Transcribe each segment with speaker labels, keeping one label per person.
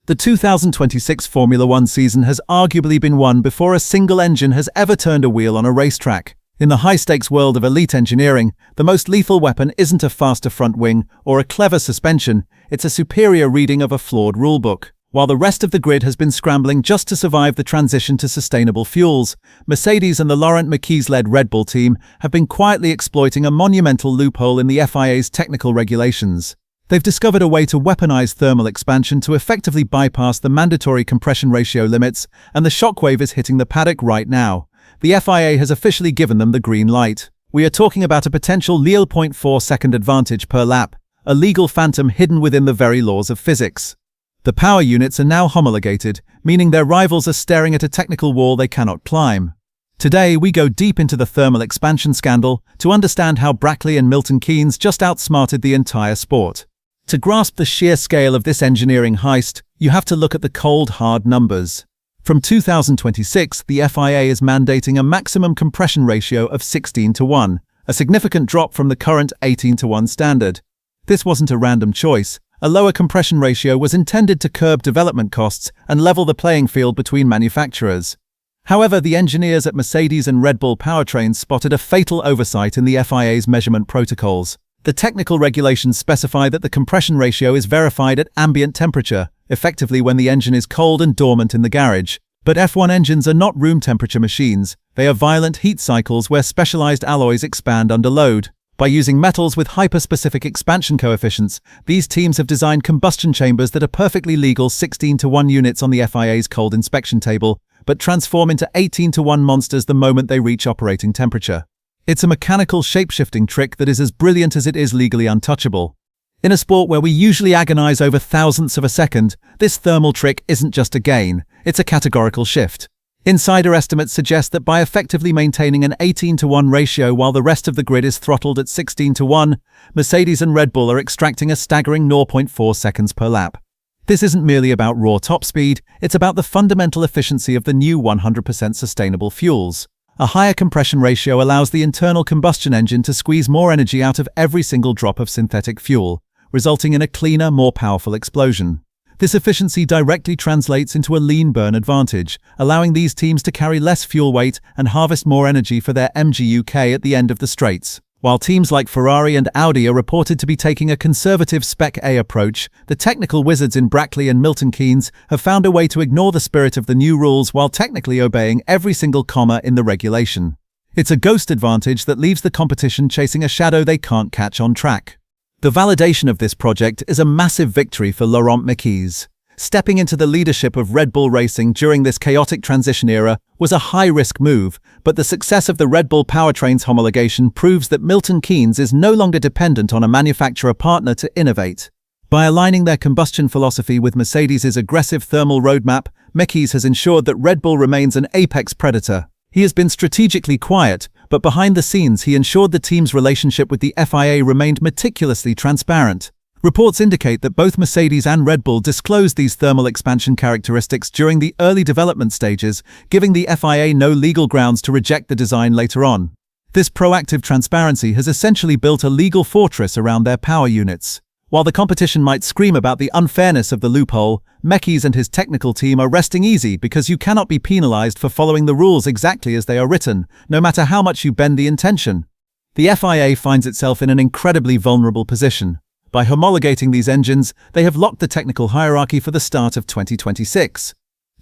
Speaker 1: The 2026 Formula One season has arguably been won before a single engine has ever turned a wheel on a racetrack. In the high-stakes world of elite engineering, the most lethal weapon isn't a faster front wing or a clever suspension, it's a superior reading of a flawed rulebook. While the rest of the grid has been scrambling just to survive the transition to sustainable fuels, Mercedes and the Laurent Mekies-led Red Bull team have been quietly exploiting a monumental loophole in the FIA's technical regulations. They've discovered a way to weaponize thermal expansion to effectively bypass the mandatory compression ratio limits, and the shockwave is hitting the paddock right now. The FIA has officially given them the green light. We are talking about a potential 0.4-second advantage per lap, a legal phantom hidden within the very laws of physics. The power units are now homologated, meaning their rivals are staring at a technical wall they cannot climb. Today, we go deep into the thermal expansion scandal to understand how Brackley and Milton Keynes just outsmarted the entire sport. To grasp the sheer scale of this engineering heist, you have to look at the cold, hard numbers. From 2026, the FIA is mandating a maximum compression ratio of 16:1, a significant drop from the current 18:1 standard. This wasn't a random choice. A lower compression ratio was intended to curb development costs and level the playing field between manufacturers. However, the engineers at Mercedes and Red Bull powertrains spotted a fatal oversight in the FIA's measurement protocols. The technical regulations specify that the compression ratio is verified at ambient temperature, effectively when the engine is cold and dormant in the garage. But F1 engines are not room temperature machines. They are violent heat cycles where specialized alloys expand under load. By using metals with hyper-specific expansion coefficients, these teams have designed combustion chambers that are perfectly legal 16:1 units on the FIA's cold inspection table, but transform into 18:1 monsters the moment they reach operating temperature. It's a mechanical shape-shifting trick that is as brilliant as it is legally untouchable. In a sport where we usually agonize over thousandths of a second, this thermal trick isn't just a gain, it's a categorical shift. Insider estimates suggest that by effectively maintaining an 18:1 ratio while the rest of the grid is throttled at 16:1, Mercedes and Red Bull are extracting a staggering 0.4 seconds per lap. This isn't merely about raw top speed, it's about the fundamental efficiency of the new 100% sustainable fuels. A higher compression ratio allows the internal combustion engine to squeeze more energy out of every single drop of synthetic fuel, resulting in a cleaner, more powerful explosion. This efficiency directly translates into a lean burn advantage, allowing these teams to carry less fuel weight and harvest more energy for their MGUK at the end of the straights. While teams like Ferrari and Audi are reported to be taking a conservative Spec A approach, the technical wizards in Brackley and Milton Keynes have found a way to ignore the spirit of the new rules while technically obeying every single comma in the regulation. It's a ghost advantage that leaves the competition chasing a shadow they can't catch on track. The validation of this project is a massive victory for Laurent Mekies. Stepping into the leadership of Red Bull Racing during this chaotic transition era was a high-risk move, but the success of the Red Bull powertrains homologation proves that Milton Keynes is no longer dependent on a manufacturer partner to innovate. By aligning their combustion philosophy with Mercedes' aggressive thermal roadmap, Mekies has ensured that Red Bull remains an apex predator. He has been strategically quiet, but behind the scenes he ensured the team's relationship with the FIA remained meticulously transparent. Reports indicate that both Mercedes and Red Bull disclosed these thermal expansion characteristics during the early development stages, giving the FIA no legal grounds to reject the design later on. This proactive transparency has essentially built a legal fortress around their power units. While the competition might scream about the unfairness of the loophole, Mekies and his technical team are resting easy because you cannot be penalized for following the rules exactly as they are written, no matter how much you bend the intention. The FIA finds itself in an incredibly vulnerable position. By homologating these engines, they have locked the technical hierarchy for the start of 2026.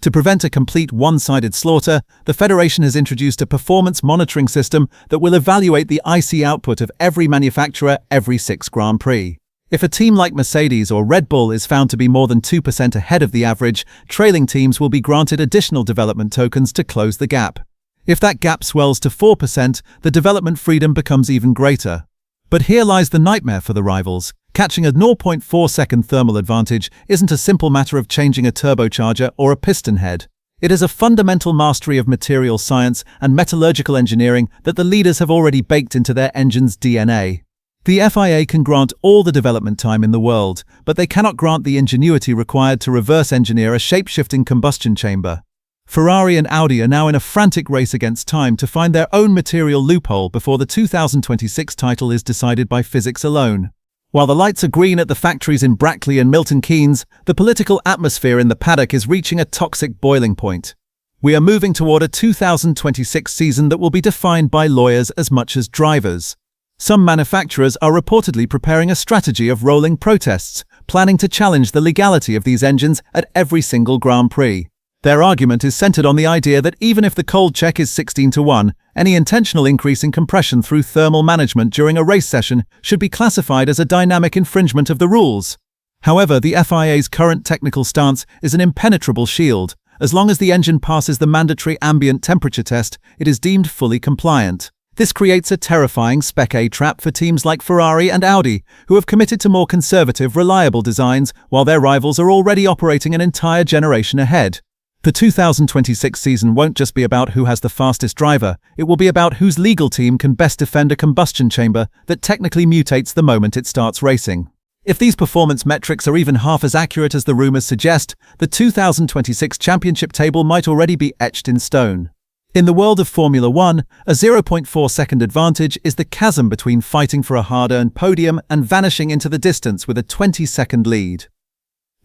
Speaker 1: To prevent a complete one-sided slaughter, the Federation has introduced a performance monitoring system that will evaluate the IC output of every manufacturer every 6 Grand Prix. If a team like Mercedes or Red Bull is found to be more than 2% ahead of the average, trailing teams will be granted additional development tokens to close the gap. If that gap swells to 4%, the development freedom becomes even greater. But here lies the nightmare for the rivals. Catching a 0.4-second thermal advantage isn't a simple matter of changing a turbocharger or a piston head. It is a fundamental mastery of material science and metallurgical engineering that the leaders have already baked into their engine's DNA. The FIA can grant all the development time in the world, but they cannot grant the ingenuity required to reverse engineer a shape-shifting combustion chamber. Ferrari and Audi are now in a frantic race against time to find their own material loophole before the 2026 title is decided by physics alone. While the lights are green at the factories in Brackley and Milton Keynes, the political atmosphere in the paddock is reaching a toxic boiling point. We are moving toward a 2026 season that will be defined by lawyers as much as drivers. Some manufacturers are reportedly preparing a strategy of rolling protests, planning to challenge the legality of these engines at every single Grand Prix. Their argument is centered on the idea that even if the cold check is 16-1, any intentional increase in compression through thermal management during a race session should be classified as a dynamic infringement of the rules. However, the FIA's current technical stance is an impenetrable shield. As long as the engine passes the mandatory ambient temperature test, it is deemed fully compliant. This creates a terrifying Spec A trap for teams like Ferrari and Audi, who have committed to more conservative, reliable designs, while their rivals are already operating an entire generation ahead. The 2026 season won't just be about who has the fastest driver, it will be about whose legal team can best defend a combustion chamber that technically mutates the moment it starts racing. If these performance metrics are even half as accurate as the rumors suggest, the 2026 championship table might already be etched in stone. In the world of Formula 1, a 0.4-second advantage is the chasm between fighting for a hard-earned podium and vanishing into the distance with a 20-second lead.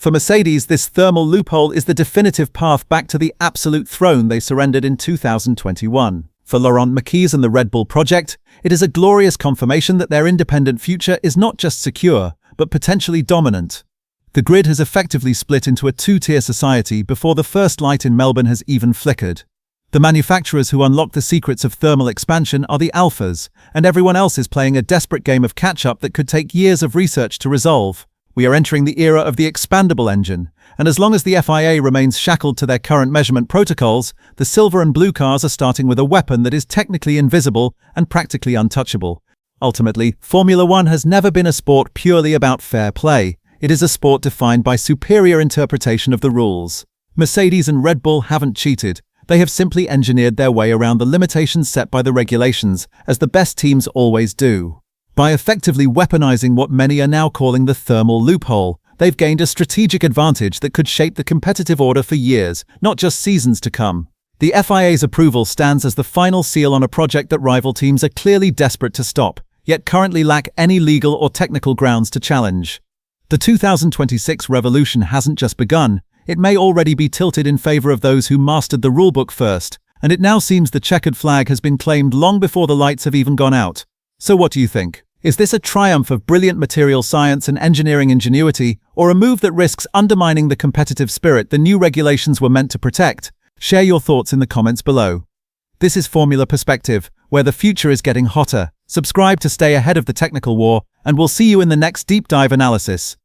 Speaker 1: For Mercedes, this thermal loophole is the definitive path back to the absolute throne they surrendered in 2021. For Laurent Mekies and the Red Bull project, it is a glorious confirmation that their independent future is not just secure, but potentially dominant. The grid has effectively split into a two-tier society before the first light in Melbourne has even flickered. The manufacturers who unlock the secrets of thermal expansion are the alphas, and everyone else is playing a desperate game of catch-up that could take years of research to resolve. We are entering the era of the expandable engine, and as long as the FIA remains shackled to their current measurement protocols, the silver and blue cars are starting with a weapon that is technically invisible and practically untouchable. Ultimately, Formula 1 has never been a sport purely about fair play. It is a sport defined by superior interpretation of the rules. Mercedes and Red Bull haven't cheated. They have simply engineered their way around the limitations set by the regulations, as the best teams always do. By effectively weaponizing what many are now calling the thermal loophole, they've gained a strategic advantage that could shape the competitive order for years, not just seasons to come. The FIA's approval stands as the final seal on a project that rival teams are clearly desperate to stop, yet currently lack any legal or technical grounds to challenge. The 2026 revolution hasn't just begun, it may already be tilted in favor of those who mastered the rulebook first, and it now seems the checkered flag has been claimed long before the lights have even gone out. So what do you think? Is this a triumph of brilliant material science and engineering ingenuity, or a move that risks undermining the competitive spirit the new regulations were meant to protect? Share your thoughts in the comments below. This is Formula Perspective, where the future is getting hotter. Subscribe to stay ahead of the technical war, and we'll see you in the next deep dive analysis.